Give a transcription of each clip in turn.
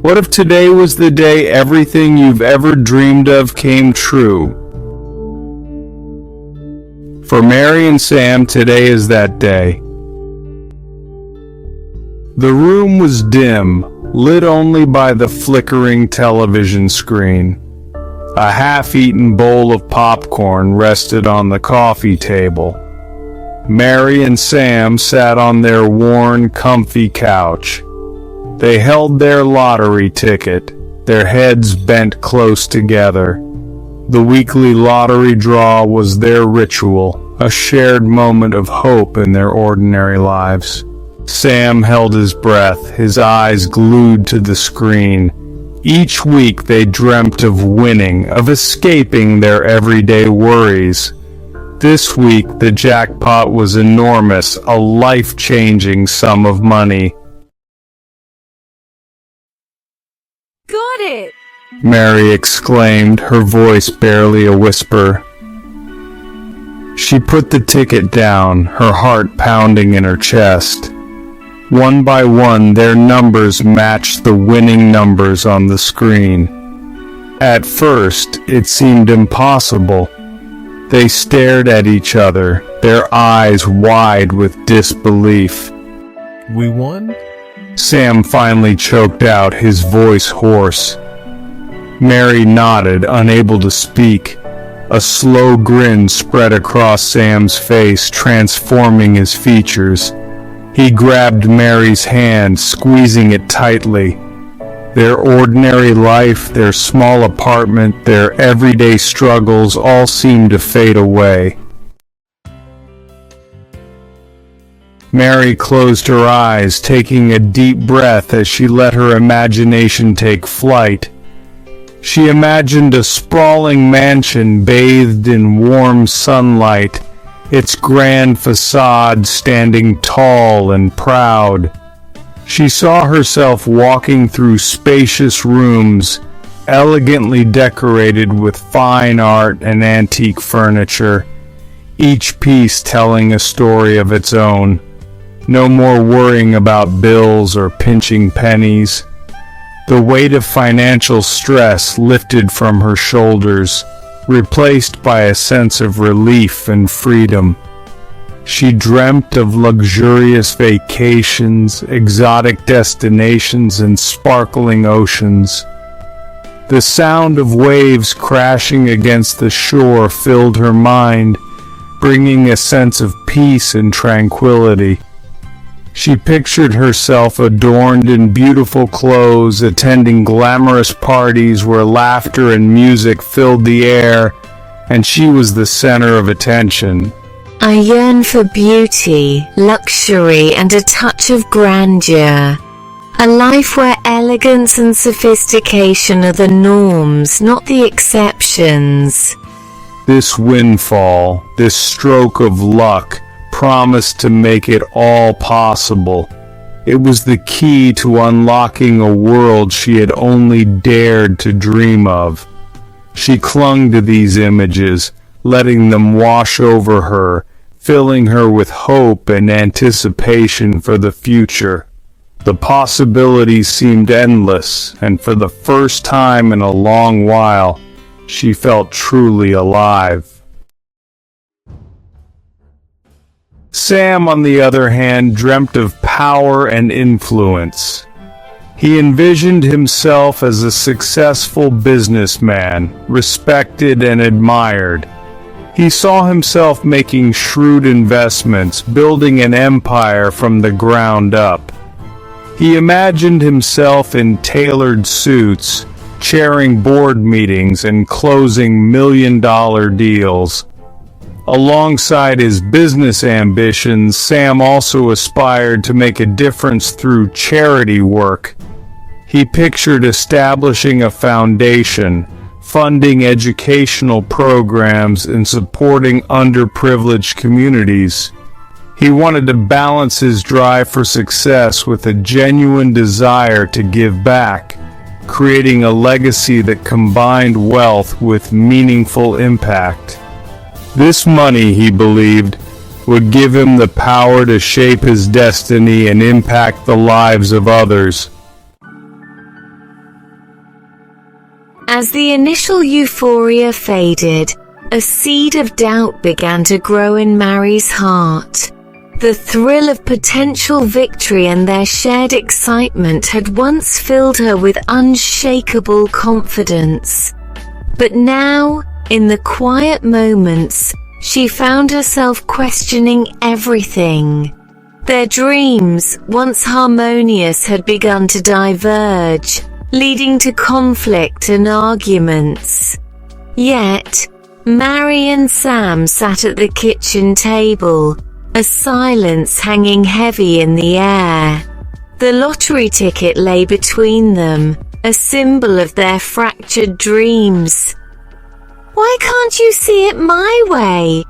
What if today was the day everything you've ever dreamed of came true? For Mary and Sam, today is that day. The room was dim, lit only by the flickering television screen. A half-eaten bowl of popcorn rested on the coffee table. Mary and Sam sat on their worn, comfy couch. They held their lottery ticket, their heads bent close together. The weekly lottery draw was their ritual, a shared moment of hope in their ordinary lives. Sam held his breath, his eyes glued to the screen. Each week they dreamt of winning, of escaping their everyday worries. This week the jackpot was enormous, a life-changing sum of money. Got it! Mary exclaimed, her voice barely a whisper. She put the ticket down, her heart pounding in her chest. One by one, their numbers matched the winning numbers on the screen. At first, it seemed impossible. They stared at each other, their eyes wide with disbelief. We won? Sam finally choked out, his voice hoarse. Mary nodded, unable to speak. A slow grin spread across Sam's face, transforming his features. He grabbed Mary's hand, squeezing it tightly. Their ordinary life, their small apartment, their everyday struggles all seemed to fade away. Mary closed her eyes, taking a deep breath as she let her imagination take flight. She imagined a sprawling mansion bathed in warm sunlight, its grand facade standing tall and proud. She saw herself walking through spacious rooms, elegantly decorated with fine art and antique furniture, each piece telling a story of its own. No more worrying about bills or pinching pennies. The weight of financial stress lifted from her shoulders, replaced by a sense of relief and freedom. She dreamt of luxurious vacations, exotic destinations, and sparkling oceans. The sound of waves crashing against the shore filled her mind, bringing a sense of peace and tranquility. She pictured herself adorned in beautiful clothes, attending glamorous parties where laughter and music filled the air, and she was the center of attention. I yearn for beauty, luxury, and a touch of grandeur. A life where elegance and sophistication are the norms, not the exceptions. This windfall, this stroke of luck, promised to make it all possible. It was the key to unlocking a world she had only dared to dream of. She clung to these images, letting them wash over her, filling her with hope and anticipation for the future. The possibilities seemed endless, and for the first time in a long while, she felt truly alive. Sam, on the other hand, dreamt of power and influence. He envisioned himself as a successful businessman, respected and admired. He saw himself making shrewd investments, building an empire from the ground up. He imagined himself in tailored suits, chairing board meetings and closing million-dollar deals. Alongside his business ambitions, Sam also aspired to make a difference through charity work. He pictured establishing a foundation, funding educational programs, and supporting underprivileged communities. He wanted to balance his drive for success with a genuine desire to give back, creating a legacy that combined wealth with meaningful impact. This money, he believed, would give him the power to shape his destiny and impact the lives of others. As the initial euphoria faded, a seed of doubt began to grow in Mary's heart. The thrill of potential victory and their shared excitement had once filled her with unshakable confidence. But now, in the quiet moments, she found herself questioning everything. Their dreams, once harmonious, had begun to diverge, leading to conflict and arguments. Yet, Mary and Sam sat at the kitchen table, a silence hanging heavy in the air. The lottery ticket lay between them, a symbol of their fractured dreams. "Why can't you see it my way?"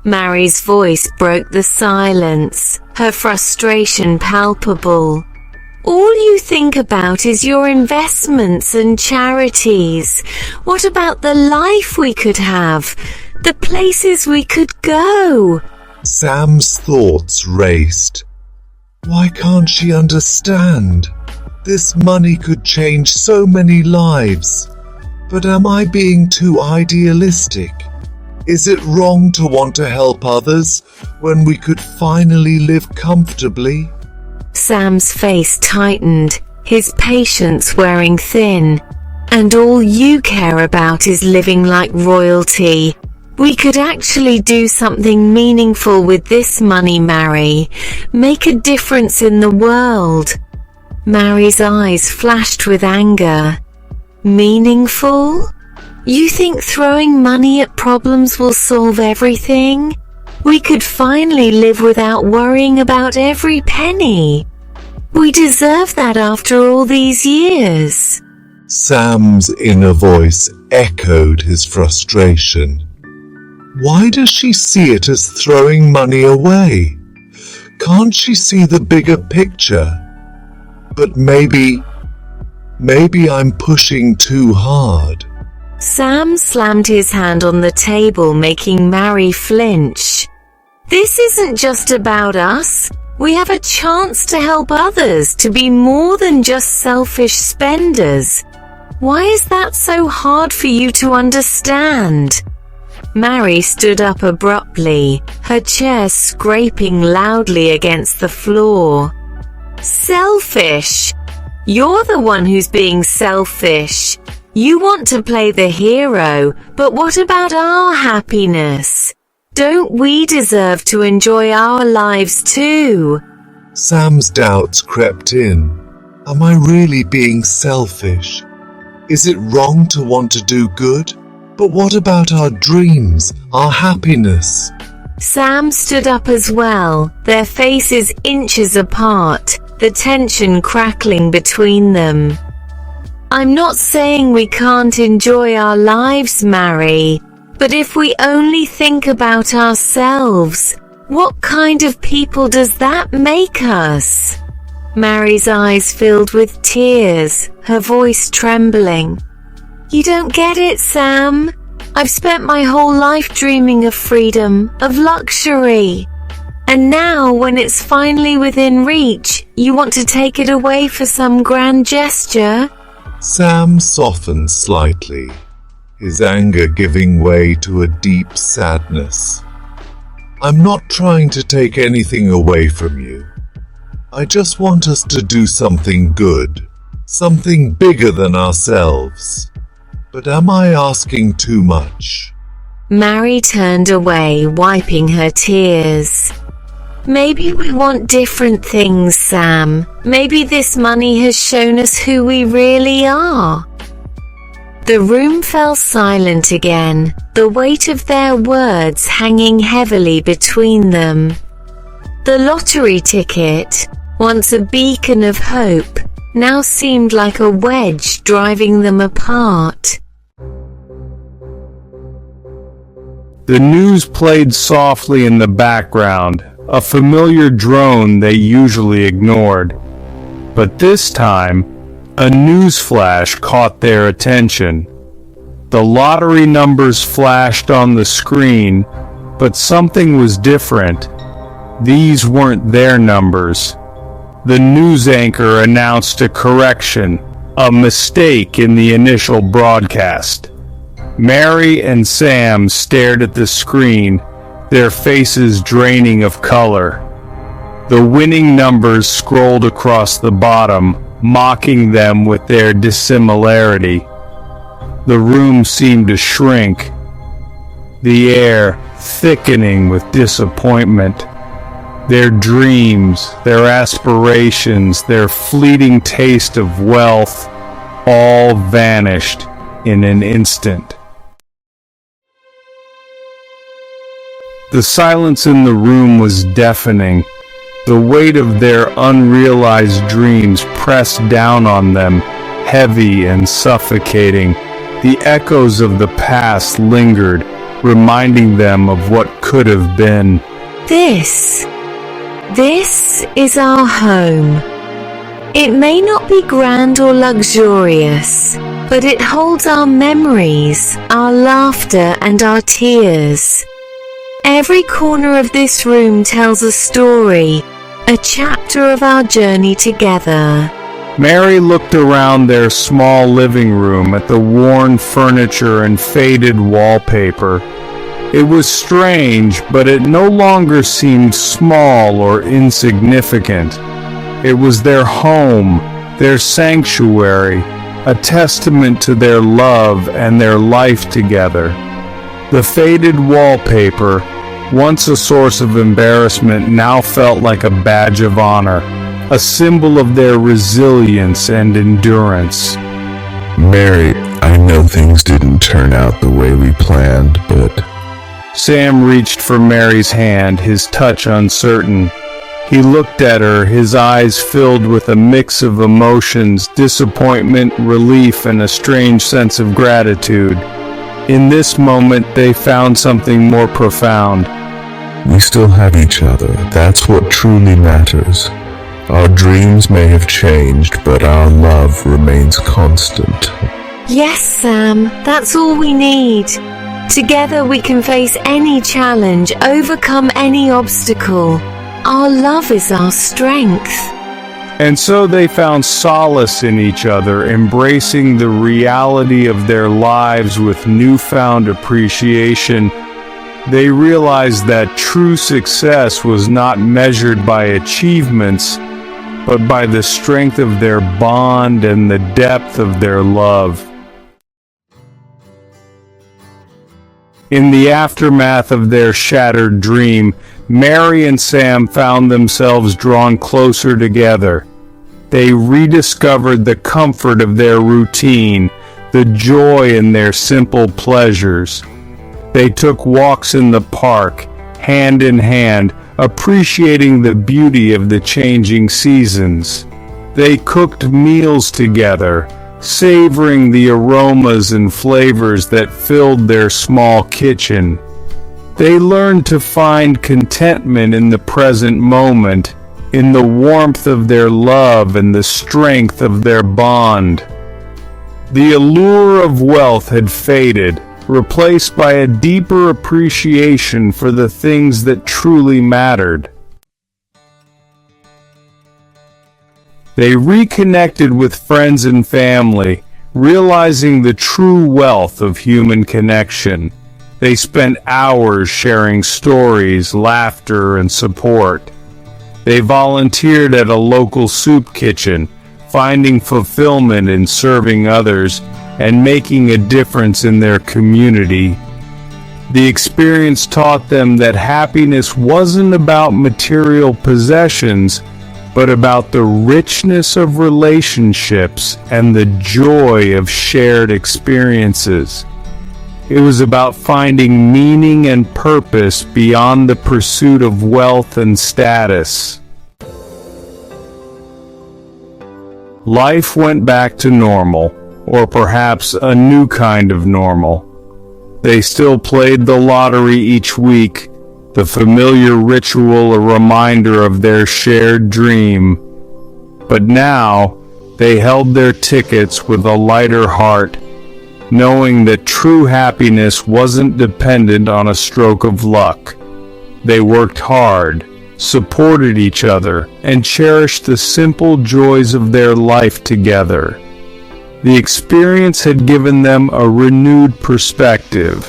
Mary's voice broke the silence, her frustration palpable. "All you think about is your investments and charities. What about the life we could have? The places we could go?" Sam's thoughts raced. Why can't she understand? This money could change so many lives. But am I being too idealistic? Is it wrong to want to help others when we could finally live comfortably? Sam's face tightened, his patience wearing thin. "And all you care about is living like royalty. We could actually do something meaningful with this money, Mary. Make a difference in the world." Mary's eyes flashed with anger. "Meaningful? You think throwing money at problems will solve everything? We could finally live without worrying about every penny. We deserve that after all these years." Sam's inner voice echoed his frustration. Why does she see it as throwing money away? Can't she see the bigger picture? But maybe I'm pushing too hard. Sam slammed his hand on the table, making Mary flinch. "This isn't just about us. We have a chance to help others, to be more than just selfish spenders. Why is that so hard for you to understand?" Mary stood up abruptly, her chair scraping loudly against the floor. "Selfish? You're the one who's being selfish. You want to play the hero, but what about our happiness? Don't we deserve to enjoy our lives too?" Sam's doubts crept in. Am I really being selfish? Is it wrong to want to do good? But what about our dreams, our happiness? Sam stood up as well, their faces inches apart, the tension crackling between them. "I'm not saying we can't enjoy our lives, Mary, but if we only think about ourselves, what kind of people does that make us?" Mary's eyes filled with tears, her voice trembling. "You don't get it, Sam. I've spent my whole life dreaming of freedom, of luxury. And now, when it's finally within reach, you want to take it away for some grand gesture?" Sam softened slightly, his anger giving way to a deep sadness. "I'm not trying to take anything away from you. I just want us to do something good, something bigger than ourselves. But am I asking too much?" Mary turned away, wiping her tears. "Maybe we want different things, Sam. Maybe this money has shown us who we really are." The room fell silent again, the weight of their words hanging heavily between them. The lottery ticket, once a beacon of hope, now seemed like a wedge driving them apart. The news played softly in the background, a familiar drone they usually ignored. But this time, a news flash caught their attention. The lottery numbers flashed on the screen, but something was different. These weren't their numbers. The news anchor announced a correction. A mistake in the initial broadcast. Mary and Sam stared at the screen, their faces draining of color. The winning numbers scrolled across the bottom, mocking them with their dissimilarity. The room seemed to shrink, the air thickening with disappointment. Their dreams, their aspirations, their fleeting taste of wealth, all vanished in an instant. The silence in the room was deafening. The weight of their unrealized dreams pressed down on them, heavy and suffocating. The echoes of the past lingered, reminding them of what could have been. This is our home. It may not be grand or luxurious, but it holds our memories, our laughter, and our tears. Every corner of this room tells a story, a chapter of our journey together. Mary looked around their small living room at the worn furniture and faded wallpaper. It was strange, but it no longer seemed small or insignificant. It was their home, their sanctuary, a testament to their love and their life together. The faded wallpaper, once a source of embarrassment, now felt like a badge of honor, a symbol of their resilience and endurance. Mary, I know things didn't turn out the way we planned, but... Sam reached for Mary's hand, his touch uncertain. He looked at her, his eyes filled with a mix of emotions, disappointment, relief, and a strange sense of gratitude. In this moment, they found something more profound. We still have each other. That's what truly matters. Our dreams may have changed, but our love remains constant. Yes, Sam, that's all we need. Together we can face any challenge, overcome any obstacle. Our love is our strength. And so they found solace in each other, embracing the reality of their lives with newfound appreciation. They realized that true success was not measured by achievements, but by the strength of their bond and the depth of their love. In the aftermath of their shattered dream, Mary and Sam found themselves drawn closer together. They rediscovered the comfort of their routine, the joy in their simple pleasures. They took walks in the park, hand in hand, appreciating the beauty of the changing seasons. They cooked meals together, savoring the aromas and flavors that filled their small kitchen. They learned to find contentment in the present moment, in the warmth of their love and the strength of their bond. The allure of wealth had faded, replaced by a deeper appreciation for the things that truly mattered. They reconnected with friends and family, realizing the true wealth of human connection. They spent hours sharing stories, laughter, and support. They volunteered at a local soup kitchen, finding fulfillment in serving others and making a difference in their community. The experience taught them that happiness wasn't about material possessions, but about the richness of relationships and the joy of shared experiences. It was about finding meaning and purpose beyond the pursuit of wealth and status. Life went back to normal, or perhaps a new kind of normal. They still played the lottery each week, the familiar ritual a reminder of their shared dream. But now, they held their tickets with a lighter heart, knowing that true happiness wasn't dependent on a stroke of luck. They worked hard, supported each other, and cherished the simple joys of their life together. The experience had given them a renewed perspective,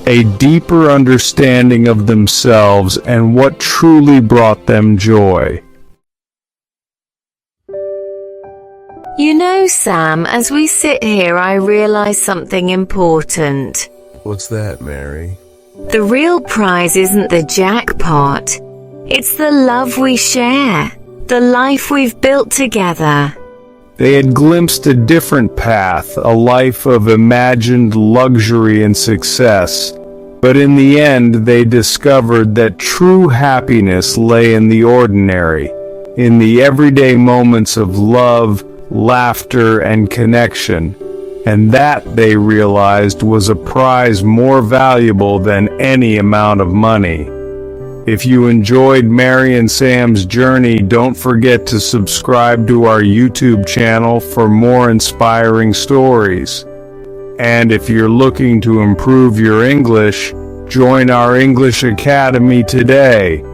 a deeper understanding of themselves and what truly brought them joy. You know, Sam, as we sit here, I realize something important. What's that, Mary? The real prize isn't the jackpot. It's the love we share, the life we've built together. They had glimpsed a different path, a life of imagined luxury and success. But in the end, they discovered that true happiness lay in the ordinary, in the everyday moments of love, laughter, and connection. And that, they realized, was a prize more valuable than any amount of money. If you enjoyed Mary and Sam's journey, don't forget to subscribe to our YouTube channel for more inspiring stories. And if you're looking to improve your English, join our English Academy today.